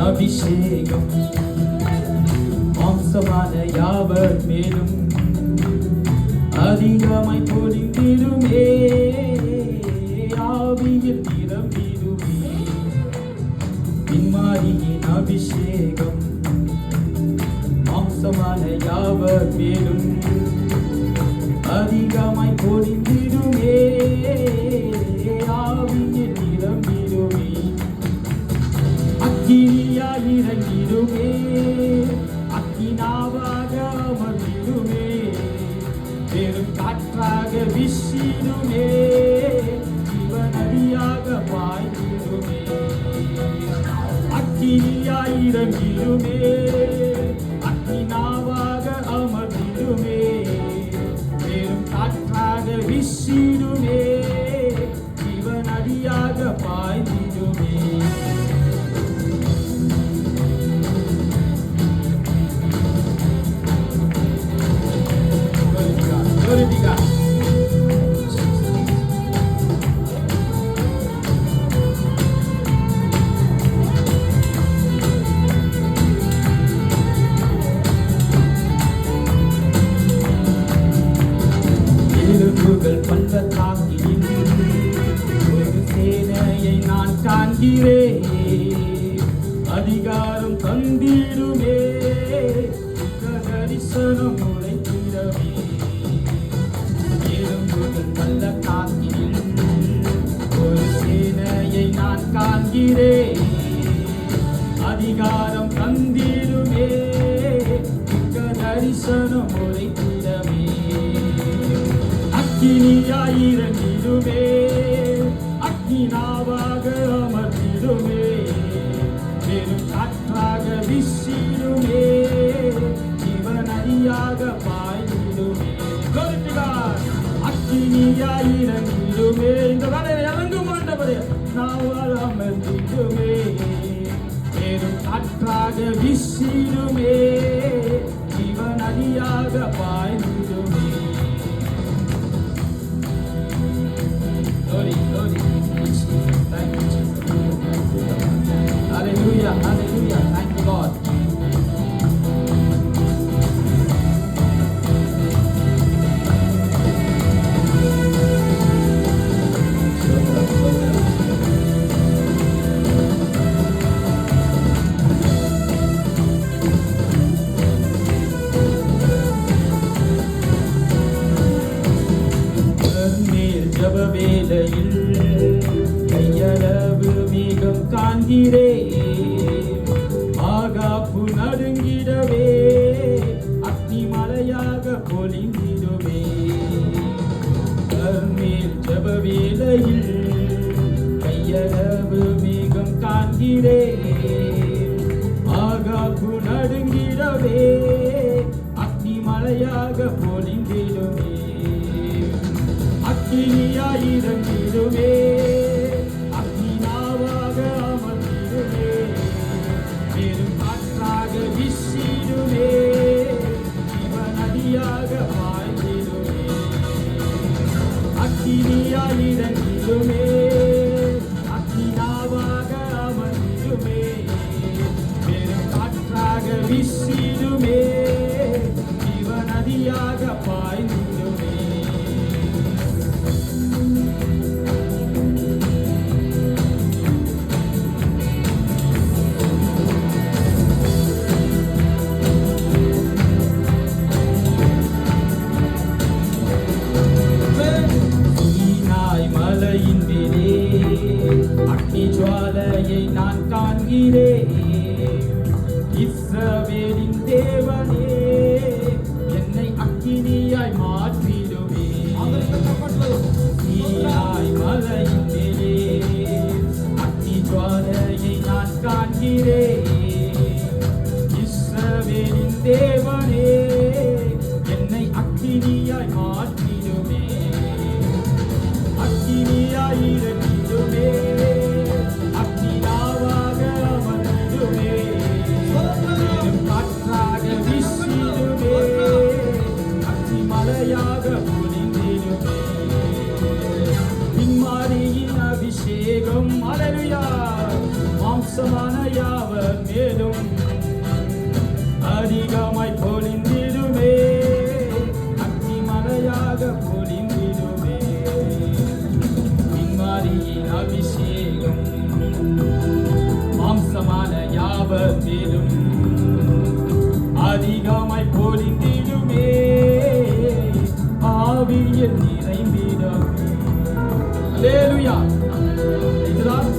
அபிஷேகம் மாம்சமான யாவர் மேலும் அதிகமாய் பொழிந்திடுமே, ஆவியில் நிரம்பிடுமே. பின்மாரியின் அபிஷேகம் மாம்சமான யாவர் மேலும் அதிகமாய் பொழிந்திடுமே, ஆவியில் நிரம்பிடுமே. அக்கினியாய் இறங்கிடுமே, அக்கினாவாக அமர்ந்திடுமே, பெரும் காற்றாக வீசிடுமே, ஜீவநதியாக பாய்ந்திடுமே. அக்கினியாய் இறங்கிடுமே, அக்கினாவாக அமர்ந்திடுமே, பெரும் காற்றாக வீசிடுமே, ஜீவநதியாக பாய்ந்திடுமே. எலும்புகள் பள்ளத்தாக்கில் ஒரு சேனையை நான் காண்கிறேன், அதிகாரம் தந்திடுமே, தரிசனம் உரைத்திடமே. எலும்புகள் பள்ளத்தாக்கில் ஒரு சேனையை நான் காண்கிறேன், அதிகாரம் தந்திடுமே, தரிசனம் உரைத்திடமே. அக்கினியாய் இறங்கிடுமே, அக்கினாவாக அமர்ந்திடுமே, பெரும் காற்றாக வீசிடுமே, ஜீவநதியாக பாய்ந்திடுமே. அக்கினியாய் இறங்கிடுமே, இந்த வேலையை இறங்கும் ஆண்டவரே, நாவால் அமர்ந்திடுமே, பெரும் காற்றாக வீசிடுமே, ஜீவநதியாக பாய்ந்திடுமே. Glory, glory. Thank you, Jesus. Hallelujah, hallelujah. Thank you, God. வேளையில் கையளவு மேகம் காண்கிறேன், ஆகாப்பு நடுங்கிடவே, அக்னி மலையாக பொழிந்திடுமே. கர்மேல் ஜப வேளையில் கையளவு மேகம் காண்கிறேன், ஆகாப்பு நடுங்கிடவே, அக்னி மலையாக பொழிந்திடுமே. அக்கினியாய் இறங்கிடுமே, அக்கினாவாக அமர்ந்திடுமே, பெரும் காற்றாக வீசிடுமே, ஜீவநதியாக பாய்ந்திடுமே. அக்கினியாய் இறங்கிடுமே, அக்கினாவாக அமர்ந்திடுமே, பெரும் காற்றாக வீசிடுமே, ஜீவநதியாக பாய்ந்திடுமே. மலையின் மேலே அக்னி ஜுவாலையை நான் காண்கிறேன், இஸ்ரவேலின் தேவனே, என்னை அக்கினியாய் மாற்றிடுமே. சீனாய் மலையின் மேலே அக்னி ஜுவாலையை காண்கிறேன். இஸ்ரவேலின் தேவனே, என்னை அக்கினியாய் மாற்றிடுமே, அக்கினியாய் இறங்கிடுமே, அக்கினாவாக அமர்ந்திடுமே, மேலும் காற்றாக வீசிடுமே, அக்கி மலையாக பொழிந்திடுமே. பின்மாரியின் அபிஷேகம் அல்லேலூயா மாம்சமான யாவர் மேலும் அதிகமாய் பொழிந்திடுமே, அக்கி மலையாக பொழிந்திடுமே. பின்மாரியின் அபிஷேகம் மாம்சமான யாவர் மேலும் அதிகமாய் பொழிந்திடுமே, ஆவியில் நிறைந்திடுமே. அல்லேலூயா. இதுதான்